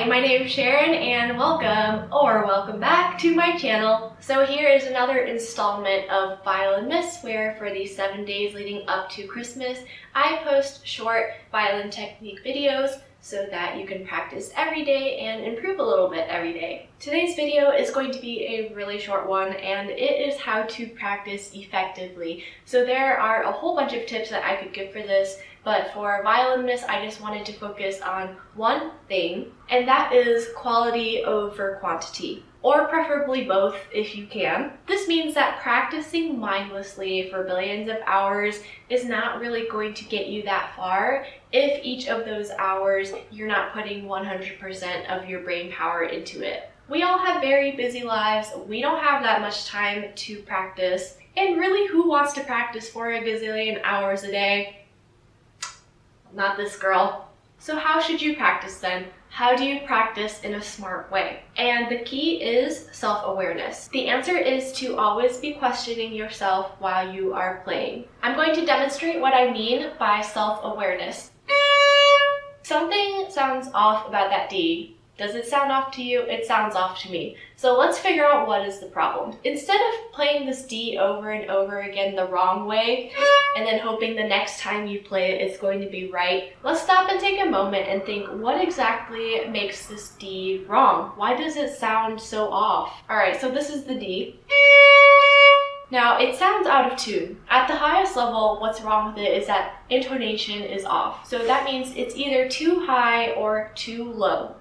my name is Sharon and welcome back to my channel. So here is another installment of Violinmas, where for the 7 days leading up to Christmas, I post short violin technique videos so that you can practice every day and improve a little bit every day. Today's video is going to be a really short one, and it is how to practice effectively. So there are a whole bunch of tips that I could give for this, but for Violinmas, I just wanted to focus on one thing, and that is quality over quantity, or preferably both if you can. This means that practicing mindlessly for billions of hours is not really going to get you that far if each of those hours you're not putting 100% of your brain power into it. We all have very busy lives, we don't have that much time to practice, and really, who wants to practice for a gazillion hours a day? Not this girl. So how should you practice then? How do you practice in a smart way? And the key is self-awareness. The answer is to always be questioning yourself while you are playing. I'm going to demonstrate what I mean by self-awareness. Something sounds off about that D. Does it sound off to you? It sounds off to me. So let's figure out what is the problem. Instead of playing this D over and over again the wrong way, and then hoping the next time you play it it's going to be right, let's stop and take a moment and think, what exactly makes this D wrong? Why does it sound so off? Alright, so this is the D. Now, it sounds out of tune. At the highest level, what's wrong with it is that intonation is off. So that means it's either too high or too low.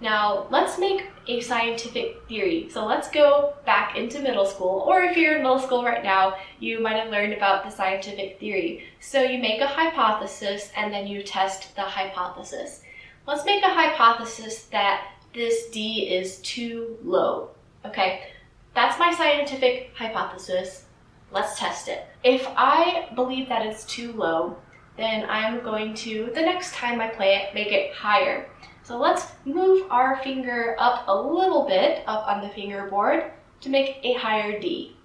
Now, let's make a scientific theory. So let's go back into middle school, or if you're in middle school right now, you might have learned about the scientific theory. So you make a hypothesis and then you test the hypothesis. Let's make a hypothesis that this D is too low. Okay, that's my scientific hypothesis. Let's test it. If I believe that it's too low, then I'm going to, the next time I play it, make it higher. So let's move our finger up a little bit, up on the fingerboard, to make a higher D.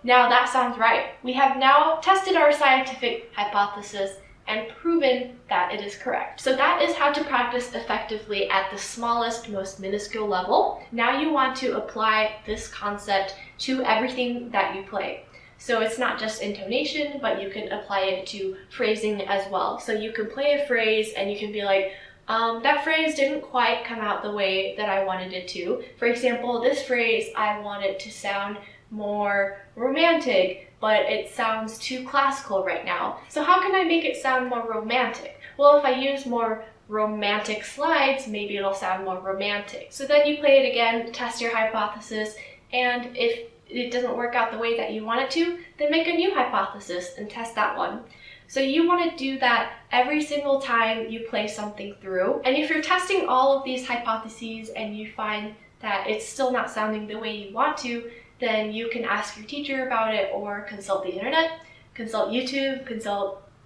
Now that sounds right. We have now tested our scientific hypothesis and proven that it is correct. So that is how to practice effectively at the smallest, most minuscule level. Now you want to apply this concept to everything that you play. So it's not just intonation, but you can apply it to phrasing as well. So you can play a phrase and you can be like, that phrase didn't quite come out the way that I wanted it to. For example, this phrase, I want it to sound more romantic, but it sounds too classical right now. So how can I make it sound more romantic? Well, if I use more romantic slides, maybe it'll sound more romantic. So then you play it again, test your hypothesis, and if it doesn't work out the way that you want it to, then make a new hypothesis and test that one. So you want to do that every single time you play something through. And if you're testing all of these hypotheses and you find that it's still not sounding the way you want to, then you can ask your teacher about it or consult the internet, consult YouTube,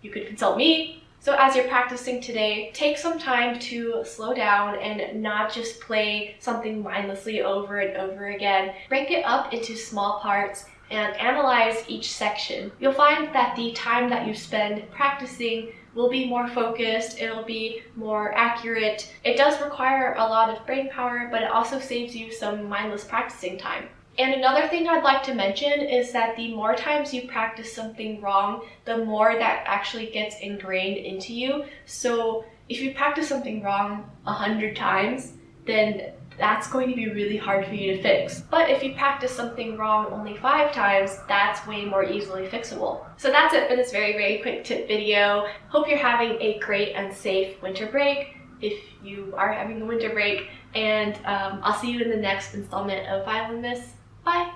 you could consult me. So as you're practicing today, take some time to slow down and not just play something mindlessly over and over again. Break it up into small parts and analyze each section. You'll find that the time that you spend practicing will be more focused, it'll be more accurate. It does require a lot of brain power, but it also saves you some mindless practicing time. And another thing I'd like to mention is that the more times you practice something wrong, the more that actually gets ingrained into you. So if you practice something wrong 100 times, then that's going to be really hard for you to fix. But if you practice something wrong only 5 times, that's way more easily fixable. So that's it for this very, very quick tip video. Hope you're having a great and safe winter break, if you are having a winter break, and I'll see you in the next installment of Violinmas. Bye!